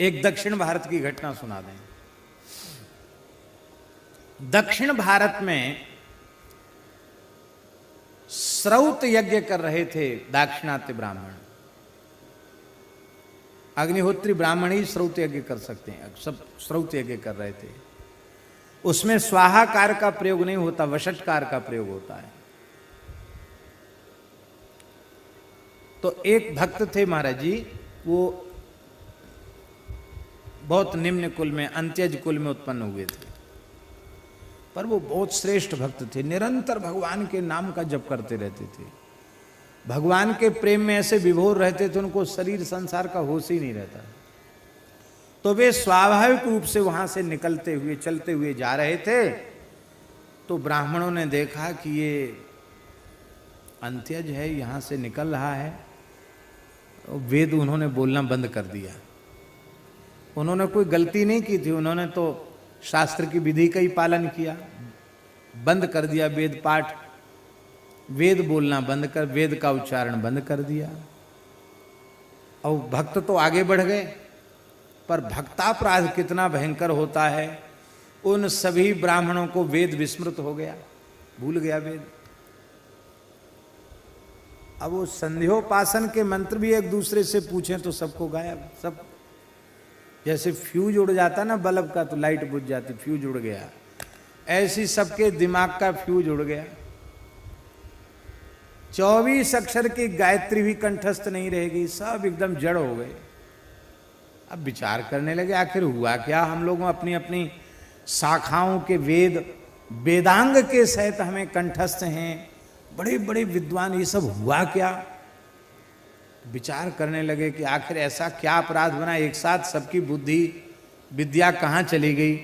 एक दक्षिण भारत की घटना सुना दें। दक्षिण भारत में श्रौत यज्ञ कर रहे थे दाक्षिणात्य ब्राह्मण। अग्निहोत्री ब्राह्मण ही श्रौत यज्ञ कर सकते हैं, सब श्रौत यज्ञ कर रहे थे। उसमें स्वाहाकार का प्रयोग नहीं होता, वषटकार का प्रयोग होता है। तो एक भक्त थे महाराज जी, वो बहुत निम्न कुल में, अंत्यज कुल में उत्पन्न हुए थे, पर वो बहुत श्रेष्ठ भक्त थे। निरंतर भगवान के नाम का जप करते रहते थे, भगवान के प्रेम में ऐसे विभोर रहते थे, उनको शरीर संसार का होश ही नहीं रहता। तो वे स्वाभाविक रूप से वहां से निकलते हुए चलते हुए जा रहे थे। तो ब्राह्मणों ने देखा कि ये अंत्यज है, यहां से निकल रहा है। वेद उन्होंने बोलना बंद कर दिया। उन्होंने कोई गलती नहीं की थी, उन्होंने तो शास्त्र की विधि का ही पालन किया। बंद कर दिया वेद पाठ, वेद बोलना बंद कर, वेद का उच्चारण बंद कर दिया। और भक्त तो आगे बढ़ गए, पर भक्तापराध कितना भयंकर होता है। उन सभी ब्राह्मणों को वेद विस्मृत हो गया, भूल गया वेद। अब वो संध्योपासन के मंत्र भी एक दूसरे से पूछें तो सबको गायब। सब जैसे फ्यूज उड़ जाता ना बल्ब का, तो लाइट बुझ जाती, फ्यूज उड़ गया, ऐसी सबके दिमाग का फ्यूज उड़ गया। 24 अक्षर की गायत्री भी कंठस्थ नहीं रहेगी, सब एकदम जड़ हो गए। अब विचार करने लगे आखिर हुआ क्या। हम लोग अपनी अपनी शाखाओं के वेद वेदांग के सहित हमें कंठस्थ हैं, बड़े बड़े विद्वान, ये सब हुआ क्या। विचार करने लगे कि आखिर ऐसा क्या अपराध बना, एक साथ सबकी बुद्धि विद्या कहाँ चली गई।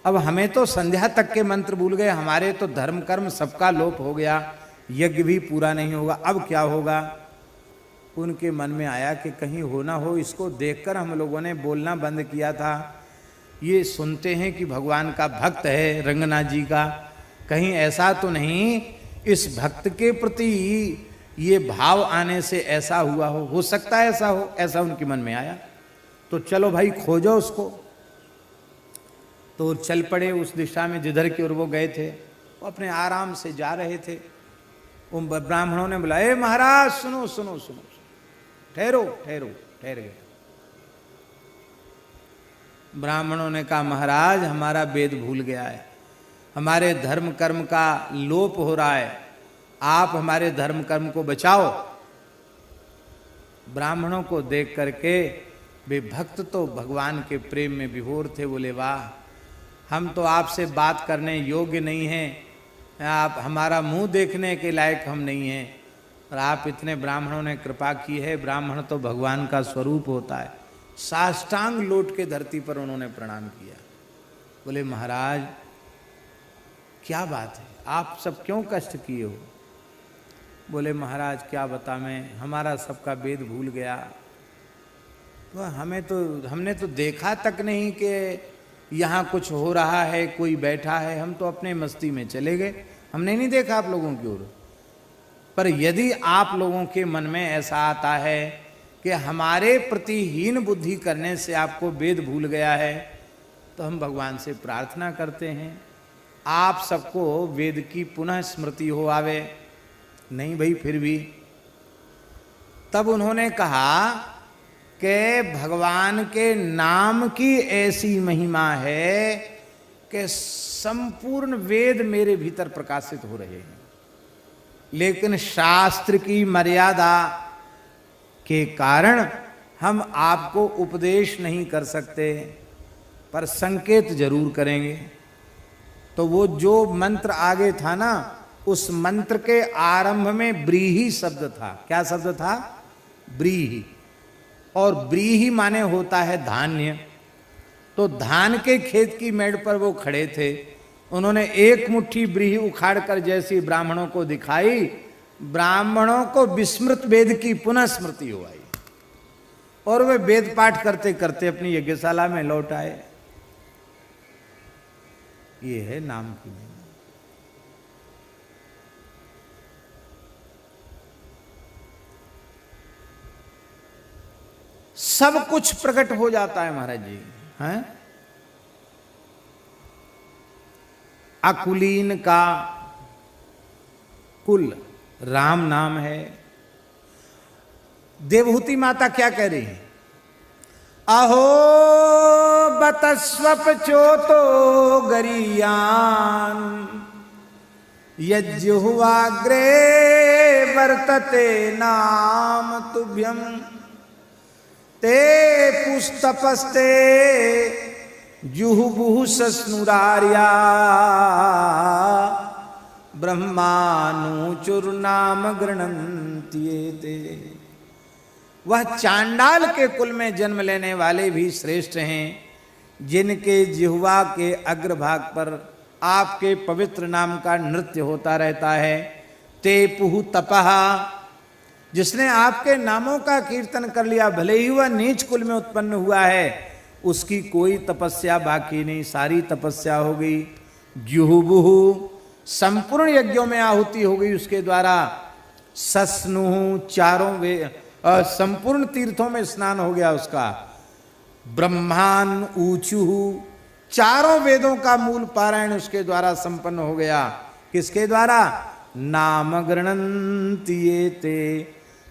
अब हमें तो संध्या तक के मंत्र भूल गए, हमारे तो धर्म कर्म सबका लोप हो गया, यज्ञ भी पूरा नहीं होगा, अब क्या होगा। उनके मन में आया कि कहीं हो ना हो, इसको देखकर हम लोगों ने बोलना बंद किया था। ये सुनते हैं कि भगवान का भक्त है रंगनाथ जी का, कहीं ऐसा तो नहीं इस भक्त के प्रति ये भाव आने से ऐसा हुआ हो सकता है ऐसा हो, ऐसा उनके मन में आया। तो चलो भाई खोजो उसको। तो चल पड़े उस दिशा में जिधर की ओर वो गए थे। वो अपने आराम से जा रहे थे। उन ब्राह्मणों ने बोला, ए महाराज सुनो सुनो सुनो, ठहरो ठहरो, ठहर गए। ब्राह्मणों ने कहा, महाराज हमारा वेद भूल गया है, हमारे धर्म कर्म का लोप हो रहा है, आप हमारे धर्म कर्म को बचाओ। ब्राह्मणों को देख करके वे भक्त तो भगवान के प्रेम में विभोर थे। बोले, वाह, हम तो आपसे बात करने योग्य नहीं हैं, आप हमारा मुंह देखने के लायक हम नहीं हैं, और आप इतने ब्राह्मणों ने कृपा की है। ब्राह्मण तो भगवान का स्वरूप होता है। साष्टांग लौट के धरती पर उन्होंने प्रणाम किया। बोले, महाराज क्या बात है, आप सब क्यों कष्ट किए हो। बोले, महाराज क्या बता मैं, हमारा सबका वेद भूल गया। तो हमने तो देखा तक नहीं कि यहाँ कुछ हो रहा है, कोई बैठा है, हम तो अपने मस्ती में चले गए, हमने नहीं देखा आप लोगों की ओर। पर यदि आप लोगों के मन में ऐसा आता है कि हमारे प्रति हीन बुद्धि करने से आपको वेद भूल गया है, तो हम भगवान से प्रार्थना करते हैं आप सबको वेद की पुनः स्मृति हो आवे। नहीं भाई, फिर भी। तब उन्होंने कहा कि भगवान के नाम की ऐसी महिमा है कि संपूर्ण वेद मेरे भीतर प्रकाशित हो रहे हैं, लेकिन शास्त्र की मर्यादा के कारण हम आपको उपदेश नहीं कर सकते, पर संकेत जरूर करेंगे। तो वो जो मंत्र आगे था ना, उस मंत्र के आरंभ में ब्रीही शब्द था। क्या शब्द था? ब्रीही। और ब्रीही माने होता है धान्य। तो धान के खेत की मेड़ पर वो खड़े थे, उन्होंने एक मुट्ठी ब्रीही उखाड़कर जैसी ब्राह्मणों को दिखाई, ब्राह्मणों को विस्मृत वेद की पुनः स्मृति हो आई, और वे वेद पाठ करते करते अपनी यज्ञशाला में लौट आए। ये है नाम की महिमा। सब कुछ प्रकट हो जाता है महाराज जी हैं। अकुलीन का कुल राम नाम है। देवहूति माता क्या कह रही है? अहो बतस्वप चोतो गरियान यज्जुहुवाग्रे वर्तते नाम तुभ्यम ते पुस्तपस्ते जुहुबुहु सस्नुरार्या ब्रह्मानुचुर्नाम गृणन्त्येते। वह चांडाल के कुल में जन्म लेने वाले भी श्रेष्ठ हैं, जिनके जिह्वा के अग्रभाग पर आपके पवित्र नाम का नृत्य होता रहता है। ते पुहु तपः, जिसने आपके नामों का कीर्तन कर लिया, भले ही वह नीच कुल में उत्पन्न हुआ है, उसकी कोई तपस्या बाकी नहीं, सारी तपस्या हो गई। जुहुबुहु, संपूर्ण यज्ञों में आहुति हो गई उसके द्वारा। सस्नु, चारों वे संपूर्ण तीर्थों में स्नान हो गया उसका। ब्रह्मान ऊचुहु, चारों वेदों का मूल पारायण उसके द्वारा संपन्न हो गया। किसके द्वारा? नाम गृणन्त्येते,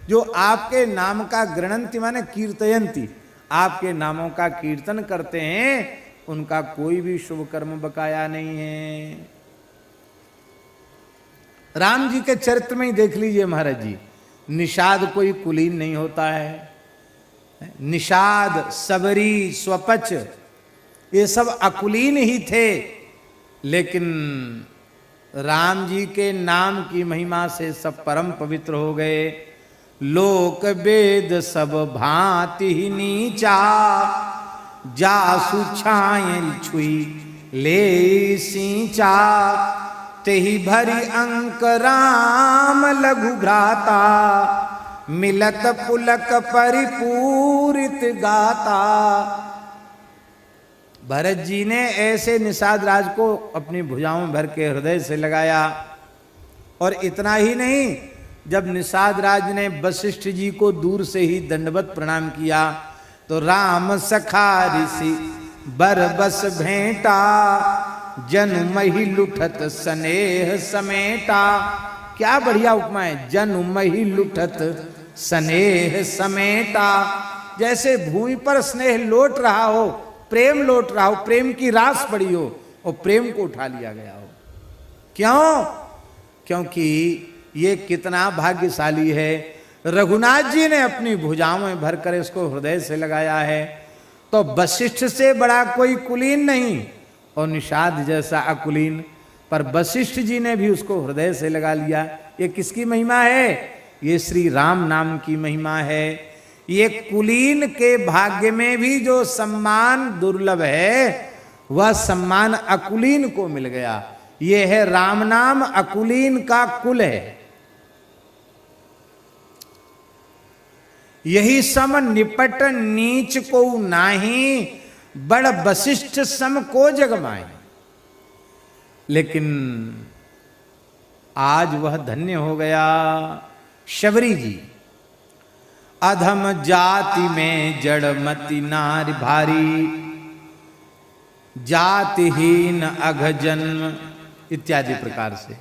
जो आपके नाम का गृणन्ति माने कीर्तयन्ति, आपके नामों का कीर्तन करते हैं, उनका कोई भी शुभ कर्म बकाया नहीं है। राम जी के चरित्र में ही देख लीजिए महाराज जी, निषाद कोई कुलीन नहीं होता है। निषाद, सबरी, स्वपच, ये सब अकुलीन ही थे, लेकिन राम जी के नाम की महिमा से सब परम पवित्र हो गए। लोक वेद सब भांति ही नीचा, जासु छायल छुई ले सींचा, तेहि भरी अंक राम लघु भ्राता, मिलत पुलक परिपूरित गाता। भरत जी ने ऐसे निषाद राज को अपनी भुजाओं में भर के हृदय से लगाया। और इतना ही नहीं, जब निषाद राज ने वशिष्ठ जी को दूर से ही दंडवत प्रणाम किया, तो राम सखा ऋषि बरबस भेंटा, जनु मही लुठत स्नेह समेटा। क्या बढ़िया उपमा है, जनु मही लुठत स्नेह समेटा। जैसे भूमि पर स्नेह लौट रहा हो, प्रेम लौट रहा हो, प्रेम की रास पड़ी हो और प्रेम को उठा लिया गया हो। क्यों? क्योंकि ये कितना भाग्यशाली है, रघुनाथ जी ने अपनी भुजाओं में भरकर इसको हृदय से लगाया है। तो वशिष्ठ से बड़ा कोई कुलीन नहीं और निषाद जैसा अकुलीन, पर वशिष्ठ जी ने भी उसको हृदय से लगा लिया। ये किसकी महिमा है? ये श्री राम नाम की महिमा है। ये कुलीन के भाग्य में भी जो सम्मान दुर्लभ है, वह सम्मान अकुलीन को मिल गया। ये है राम नाम, अकुलीन का कुल है। यही सम निपट नीच को नाही, बड़ वशिष्ठ सम को जगमाए। लेकिन आज वह धन्य हो गया। शबरी जी, अधम जाति में जड़मति नारी भारी, जातिहीन अघ जन्म इत्यादि प्रकार से।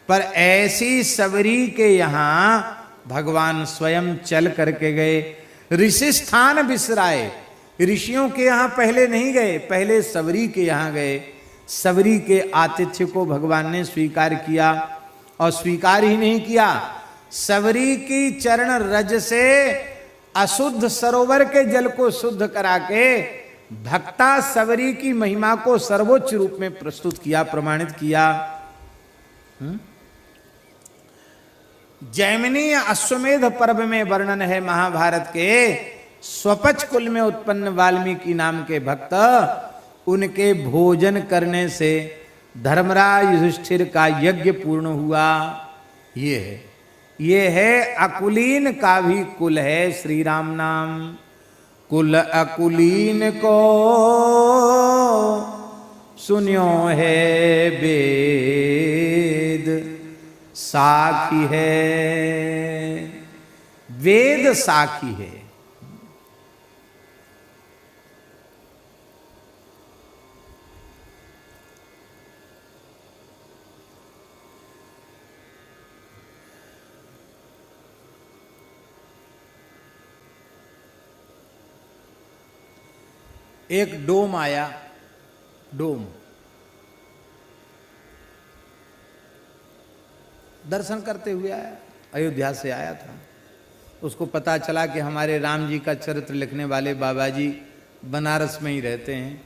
पर ऐसी सबरी के यहां भगवान स्वयं चल करके गए। ऋषि स्थान बिसराए, ऋषियों के यहां पहले नहीं गए, पहले सबरी के यहां गए। सबरी के आतिथ्य को भगवान ने स्वीकार किया, और स्वीकार ही नहीं किया, सबरी की चरण रज से अशुद्ध सरोवर के जल को शुद्ध करा के भक्ता सबरी की महिमा को सर्वोच्च रूप में प्रस्तुत किया, प्रमाणित किया। जैमिनी अश्वमेध पर्व में वर्णन है महाभारत के, स्वपच कुल में उत्पन्न वाल्मीकि नाम के भक्त, उनके भोजन करने से धर्मराज युधिष्ठिर का यज्ञ पूर्ण हुआ। ये है अकुलीन का भी कुल है श्री राम नाम। कुल अकुलीन को सुनियो है वेद साखी है, वेद साखी है। एक डोम आया, डोम दर्शन करते हुए आया, अयोध्या से आया था। उसको पता चला कि हमारे राम जी का चरित्र लिखने वाले बाबा जी बनारस में ही रहते हैं।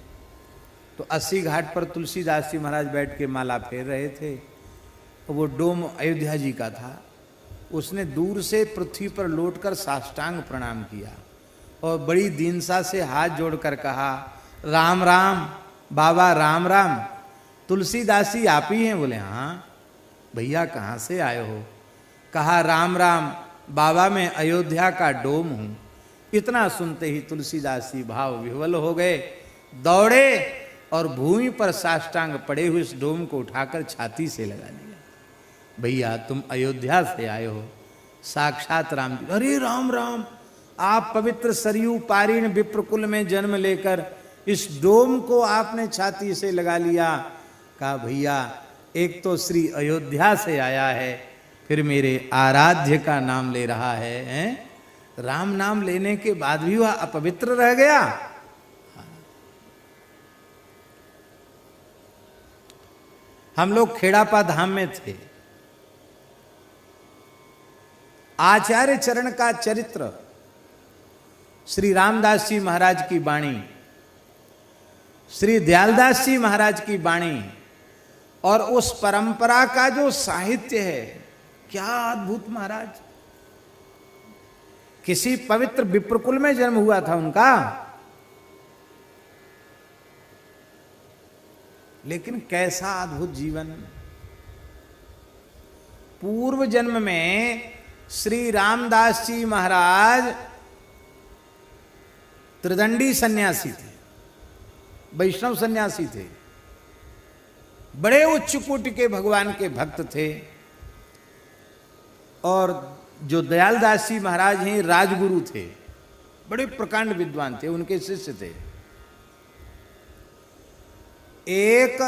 तो 80 घाट पर तुलसीदास जी महाराज बैठ के माला फेर रहे थे, तो वो डोम अयोध्या जी का था। उसने दूर से पृथ्वी पर लौटकर साष्टांग प्रणाम किया और बड़ी दीनता से हाथ जोड़कर कहा, राम राम बाबा, राम राम। तुलसीदास जी आप ही हैं? बोले हाँ। भैया कहाँ से आए हो? कहा राम राम बाबा, मैं अयोध्या का डोम हूँ। इतना सुनते ही तुलसीदास जी भाव विह्वल हो गए, दौड़े और भूमि पर साष्टांग पड़े हुए इस डोम को उठाकर छाती से लगा लिया। भैया तुम अयोध्या से आए हो, साक्षात राम जी। अरे राम राम, आप पवित्र सरयू पारीण विप्रकुल में जन्म लेकर इस डोम को आपने छाती से लगा लिया। कहा भैया, एक तो श्री अयोध्या से आया है, फिर मेरे आराध्य का नाम ले रहा है, हैं? राम नाम लेने के बाद भी वह अपवित्र रह गया। हम लोग खेड़ापा धाम में थे। आचार्य चरण का चरित्र, श्री रामदास जी महाराज की वाणी, श्री दयालदास जी महाराज की वाणी और उस परंपरा का जो साहित्य है, क्या अद्भुत महाराज। किसी पवित्र विप्रकुल में जन्म हुआ था उनका, लेकिन कैसा अद्भुत जीवन। पूर्व जन्म में श्री रामदास जी महाराज त्रिदंडी सन्यासी थे, वैष्णव सन्यासी थे, बड़े उच्च कोटि के भगवान के भक्त थे। और जो दयालदास जी महाराज हैं राजगुरु थे, बड़े प्रकांड विद्वान थे, उनके शिष्य थे। एक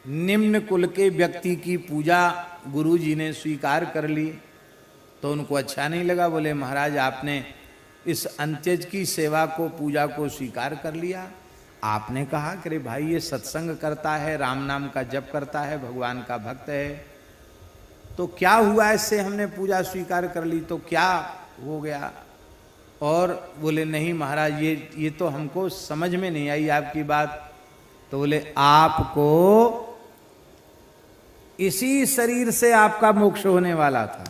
निम्न कुल के व्यक्ति की पूजा गुरु जी ने स्वीकार कर ली, तो उनको अच्छा नहीं लगा। बोले महाराज, आपने इस अंत्यज की सेवा को, पूजा को स्वीकार कर लिया। आपने कहा कि रे भाई, ये सत्संग करता है, राम नाम का जप करता है, भगवान का भक्त है, तो क्या हुआ इससे? हमने पूजा स्वीकार कर ली तो क्या हो गया? और बोले नहीं महाराज, ये तो हमको समझ में नहीं आई आपकी बात। तो बोले आपको इसी शरीर से आपका मोक्ष होने वाला था,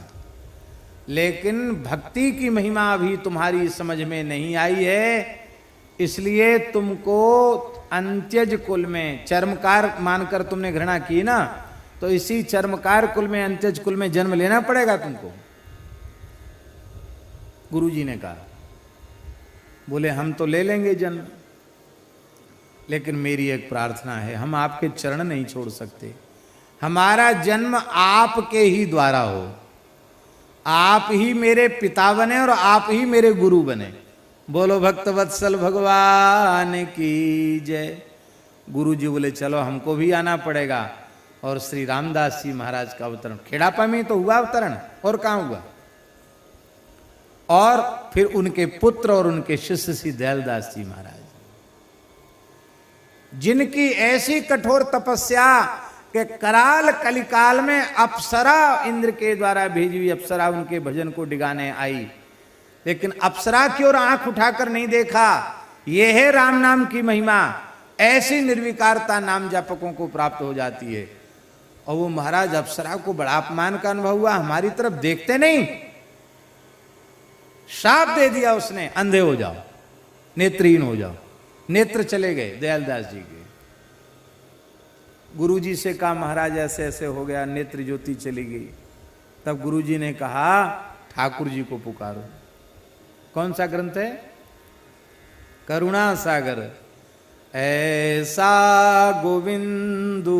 लेकिन भक्ति की महिमा अभी तुम्हारी समझ में नहीं आई है, इसलिए तुमको अंत्यज कुल में, चर्मकार मानकर तुमने घृणा की ना, तो इसी चर्मकार कुल में, अंत्यज कुल में जन्म लेना पड़ेगा तुमको, गुरुजी ने कहा। बोले हम तो ले लेंगे जन्म, लेकिन मेरी एक प्रार्थना है, हम आपके चरण नहीं छोड़ सकते। हमारा जन्म आपके ही द्वारा हो, आप ही मेरे पिता बने और आप ही मेरे गुरु बने। बोलो भक्त वत्सल भगवान की जय। गुरु जी बोले चलो हमको भी आना पड़ेगा। और श्री रामदास जी महाराज का अवतरण खेड़ापा में तो हुआ अवतरण, और कहां हुआ? और फिर उनके पुत्र और उनके शिष्य श्री दयालदास जी महाराज, जिनकी ऐसी कठोर तपस्या कि कराल कलिकाल में अप्सरा, इंद्र के द्वारा भेजी हुई अप्सरा उनके भजन को डिगाने आई, लेकिन अप्सरा की ओर आंख उठाकर नहीं देखा। यह है राम नाम की महिमा। ऐसी निर्विकारता नाम जापकों को प्राप्त हो जाती है। और वो महाराज अप्सरा को बड़ा अपमान का अनुभव हुआ, हमारी तरफ देखते नहीं, शाप दे दिया उसने, अंधे हो जाओ, नेत्रहीन हो जाओ। नेत्र चले गए दयालदास जी के। गुरुजी से कहा महाराज ऐसे ऐसे हो गया, नेत्र ज्योति चली गई। तब गुरुजी ने कहा ठाकुर जी को पुकारो। कौन सा ग्रंथ है? करुणा सागर। ऐसा गोविंदु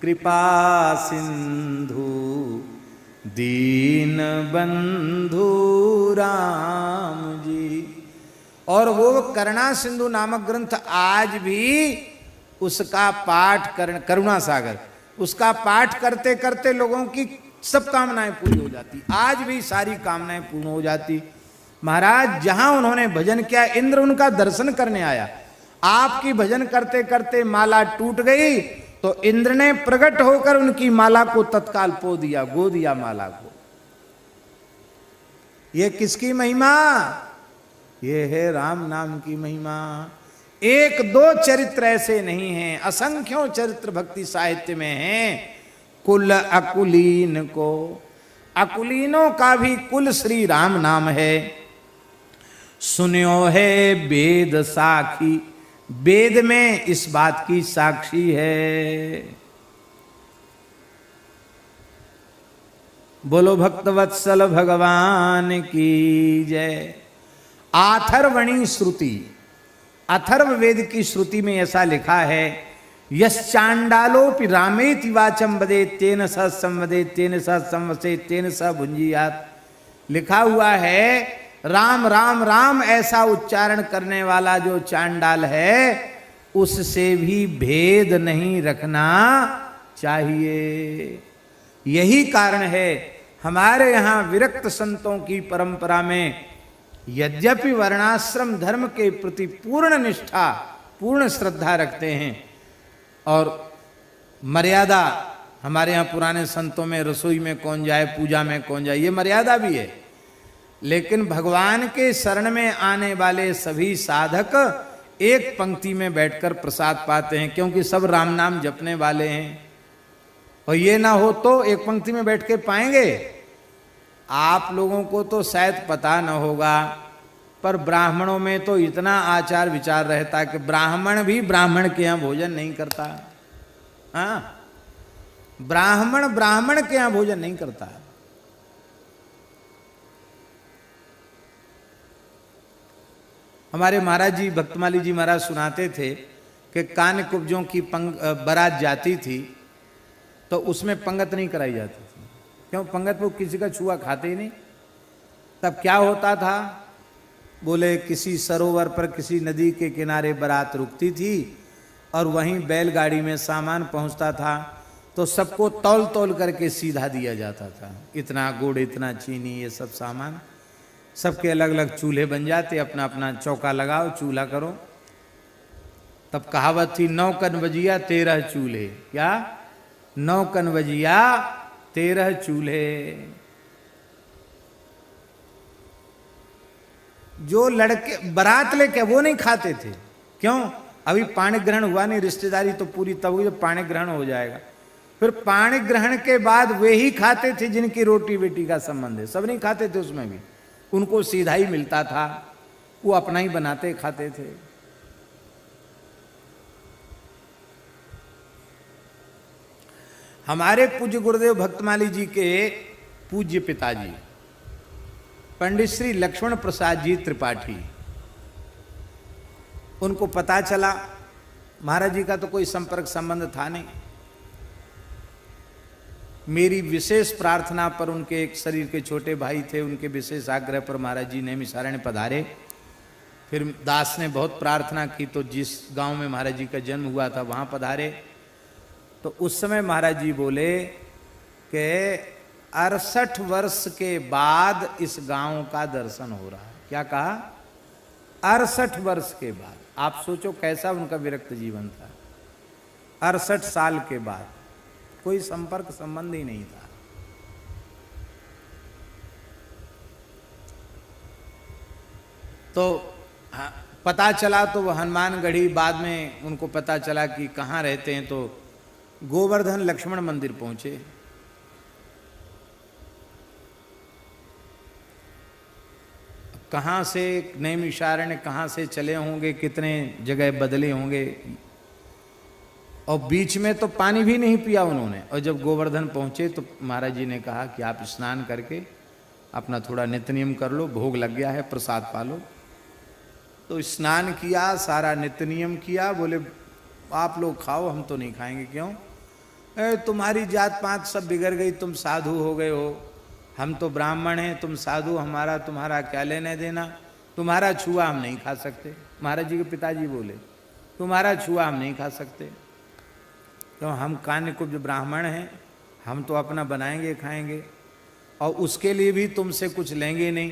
कृपा सिंधु दीन बंधु राम जी। और वो करुणा सिंधु नामक ग्रंथ आज भी उसका पाठ करुणा सागर, उसका पाठ करते करते लोगों की सब कामनाएं पूरी हो जाती। आज भी सारी कामनाएं पूर्ण हो जाती। महाराज जहां उन्होंने भजन किया, इंद्र उनका दर्शन करने आया। आपकी भजन करते करते माला टूट गई तो इंद्र ने प्रकट होकर उनकी माला को तत्काल पो दिया, गो दिया माला को। ये किसकी महिमा? ये है राम नाम की महिमा। एक दो चरित्र ऐसे नहीं हैं, असंख्यों चरित्र भक्ति साहित्य में हैं। कुल अकुलीन को, अकुलीनों का भी कुल श्री राम नाम है। सुन्यो है वेद साखी, वेद में इस बात की साक्षी है। बोलो भक्तवत्सल भगवान की जय। आथर्वणी श्रुति, अथर्व वेद की श्रुति में ऐसा लिखा है, यश्चांडालोपि रामेति वाचम वदे तेन स संवदे तेन स संवसे तेन स भुंजीयात। लिखा हुआ है राम राम राम ऐसा उच्चारण करने वाला जो चांडाल है उससे भी भेद नहीं रखना चाहिए। यही कारण है हमारे यहाँ विरक्त संतों की परंपरा में यद्यपि वर्णाश्रम धर्म के प्रति पूर्ण निष्ठा, पूर्ण श्रद्धा रखते हैं और मर्यादा, हमारे यहाँ पुराने संतों में रसोई में कौन जाए, पूजा में कौन जाए, ये मर्यादा भी है। लेकिन भगवान के शरण में आने वाले सभी साधक एक पंक्ति में बैठकर प्रसाद पाते हैं, क्योंकि सब राम नाम जपने वाले हैं। और ये ना हो तो एक पंक्ति में बैठ के पाएंगे? आप लोगों को तो शायद पता न होगा, पर ब्राह्मणों में तो इतना आचार विचार रहता है कि ब्राह्मण भी ब्राह्मण के यहाँ भोजन नहीं करता। हाँ, ब्राह्मण के यहाँ भोजन नहीं करता। हमारे महाराज जी, भक्तमाली जी महाराज सुनाते थे कि कान कुब्जों की बारात जाती थी तो उसमें पंगत नहीं कराई जाती थी। क्यों? पंगत वो किसी का छुआ खाते ही नहीं। तब क्या होता था? बोले किसी सरोवर पर, किसी नदी के किनारे बारात रुकती थी और वहीं बैलगाड़ी में सामान पहुंचता था तो सबको तौल तौल करके सीधा दिया जाता था। इतना गुड़, इतना चीनी, ये सब सामान, सबके अलग अलग चूल्हे बन जाते, अपना अपना चौका लगाओ, चूल्हा करो। तब कहावत थी 9 कनवजिया 13 चूल्हे। क्या? 9 कनवजिया 13 चूल्हे। जो लड़के बारात लेके वो नहीं खाते थे। क्यों? अभी पाणी ग्रहण हुआ नहीं, रिश्तेदारी तो पूरी तब हुई जब पाणी ग्रहण हो जाएगा। फिर पाणी ग्रहण के बाद वे ही खाते थे जिनकी रोटी बेटी का संबंध है। सब नहीं खाते थे, उसमें भी उनको सीधा ही मिलता था, वो अपना ही बनाते खाते थे। हमारे पूज्य गुरुदेव भक्तमाली जी के पूज्य पिताजी पंडित श्री लक्ष्मण प्रसाद जी त्रिपाठी, उनको पता चला, महाराज जी का तो कोई संपर्क संबंध था नहीं, मेरी विशेष प्रार्थना पर उनके एक शरीर के छोटे भाई थे, उनके विशेष आग्रह पर महाराज जी नैमिषारण्य पधारे। फिर दास ने बहुत प्रार्थना की तो जिस गांव में महाराज जी का जन्म हुआ था वहां पधारे। तो उस समय महाराज जी बोले कि 68 वर्ष के बाद इस गांव का दर्शन हो रहा है। क्या कहा? 68 वर्ष के बाद। आप सोचो कैसा उनका विरक्त जीवन था। 68 साल के बाद कोई संपर्क संबंध ही नहीं था। तो पता चला तो वह हनुमानगढ़ी, बाद में उनको पता चला कि कहाँ रहते हैं, तो गोवर्धन लक्ष्मण मंदिर पहुंचे। कहाँ से नैमिषारण्य कहाँ से चले होंगे, कितने जगह बदले होंगे, और बीच में तो पानी भी नहीं पिया उन्होंने। और जब गोवर्धन पहुंचे तो महाराज जी ने कहा कि आप स्नान करके अपना थोड़ा नित्य नियम कर लो, भोग लग गया है, प्रसाद पालो। तो स्नान किया, सारा नित्य नियम किया। बोले आप लोग खाओ, हम तो नहीं खाएंगे। क्यों? तुम्हारी जात पात सब बिगड़ गई, तुम साधु हो गए हो, हम तो ब्राह्मण हैं, तुम साधु, हमारा तुम्हारा क्या लेने देना, तुम्हारा छुआ हम नहीं खा सकते। महाराज जी के पिताजी बोले तुम्हारा छुआ हम नहीं खा सकते, क्यों? हम कान्यकुब्ज ब्राह्मण हैं, हम तो अपना बनाएंगे खाएंगे, और उसके लिए भी तुमसे कुछ लेंगे नहीं।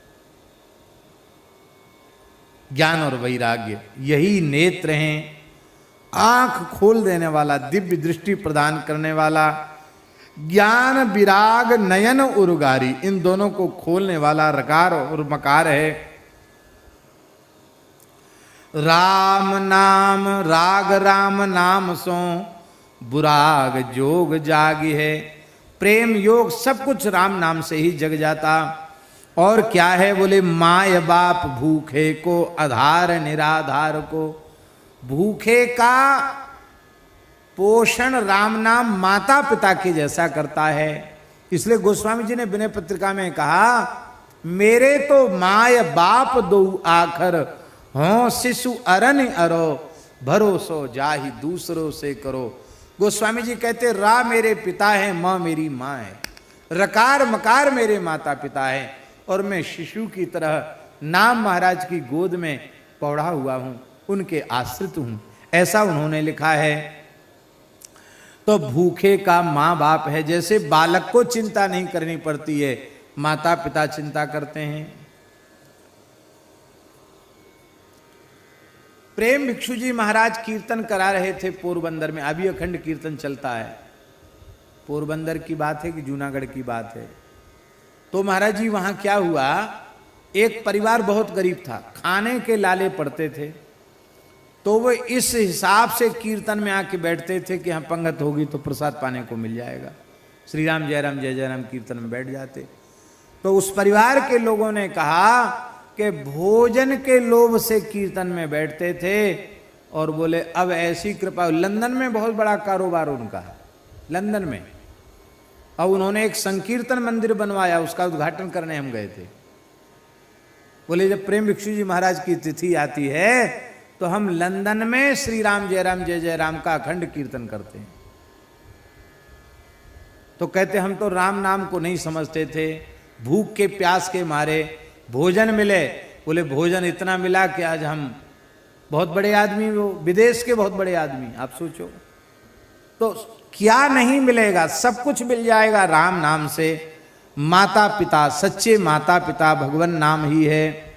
ज्ञान और वैराग्य यही नेत्र हैं, आंख खोल देने वाला, दिव्य दृष्टि प्रदान करने वाला। ज्ञान विराग नयन उर्गारी, इन दोनों को खोलने वाला रकार और मकार है। राम नाम राग राम नाम सो बुराग जोग जागी है। प्रेम योग सब कुछ राम नाम से ही जग जाता। और क्या है? बोले माय बाप भूखे को आधार निराधार को। भूखे का पोषण राम नाम माता पिता के जैसा करता है। इसलिए गोस्वामी जी ने विनय पत्रिका में कहा, मेरे तो माय बाप दो आखर हों शिशु अरन अरो भरोसो जाहि दूसरों से करो। गोस्वामी जी कहते रा मेरे पिता है, माँ मेरी माँ है, रकार मकार मेरे माता पिता है, और मैं शिशु की तरह नाम महाराज की गोद में पौड़ा हुआ हूं, उनके आश्रित हूं, ऐसा उन्होंने लिखा है। तो भूखे का माँ बाप है। जैसे बालक को चिंता नहीं करनी पड़ती है, माता पिता चिंता करते हैं। प्रेम भिक्षु जी महाराज कीर्तन करा रहे थे पोरबंदर में, अभी अखंड कीर्तन चलता है। पोरबंदर की बात है कि जूनागढ़ की बात है? तो महाराज जी वहां क्या हुआ, एक परिवार बहुत गरीब था, खाने के लाले पड़ते थे, तो वो इस हिसाब से कीर्तन में आके बैठते थे कि हाँ पंगत होगी तो प्रसाद पाने को मिल जाएगा। श्री राम जय राम जय जय राम कीर्तन में बैठ जाते। तो उस परिवार के लोगों ने कहा कि भोजन के लोभ से कीर्तन में बैठते थे, और बोले अब ऐसी कृपा। लंदन में बहुत बड़ा कारोबार उनका, लंदन में, और उन्होंने एक संकीर्तन मंदिर बनवाया, उसका उद्घाटन करने हम गए थे। बोले जब प्रेम भिक्षु जी महाराज की तिथि आती है तो हम लंदन में श्री राम जय जय राम का अखंड कीर्तन करते हैं। तो कहते हम तो राम नाम को नहीं समझते थे, भूख के प्यास के मारे भोजन मिले। बोले भोजन इतना मिला कि आज हम बहुत बड़े आदमी, वो विदेश के बहुत बड़े आदमी, आप सोचो। तो क्या नहीं मिलेगा, सब कुछ मिल जाएगा राम नाम से। माता पिता, सच्चे माता पिता भगवान नाम ही है।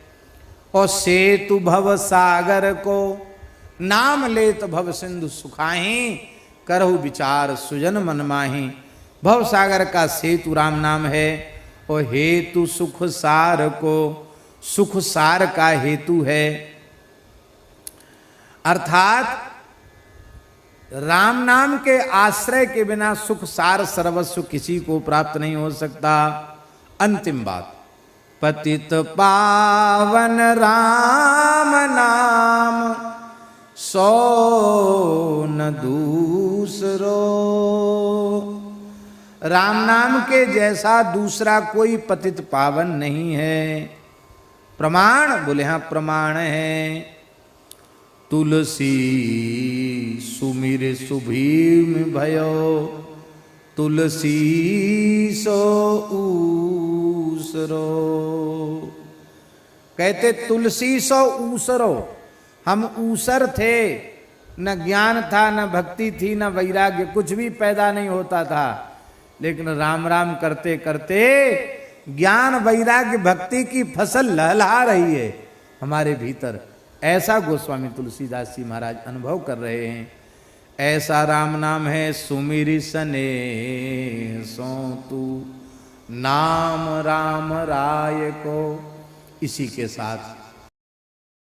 और सेतु भव सागर को नाम लेत भव सिंधु सुखाही, करहु विचार सुजन मन माही। भव सागर का सेतु राम नाम है, और हेतु सुख सार को, सुख सार का हेतु है। अर्थात राम नाम के आश्रय के बिना सुख सार सर्वस्व किसी को प्राप्त नहीं हो सकता। अंतिम बात, पतित पावन राम नाम सो न दूसरो। राम नाम के जैसा दूसरा कोई पतित पावन नहीं है। प्रमाण? बोले हाँ प्रमाण है। तुलसी सुमिर सुभीम भयो, तुलसी सो ऊसरो। कहते तुलसी सो ऊसरो। हम ऊसर थे, न ज्ञान था, न भक्ति थी, न वैराग्य, कुछ भी पैदा नहीं होता था। लेकिन राम राम करते करते ज्ञान वैराग्य भक्ति की फसल लहलहा रही है हमारे भीतर। ऐसा गोस्वामी तुलसीदास जी महाराज अनुभव कर रहे हैं। ऐसा राम नाम है, सुमिरि सने सो तू नाम राम राय को। इसी के साथ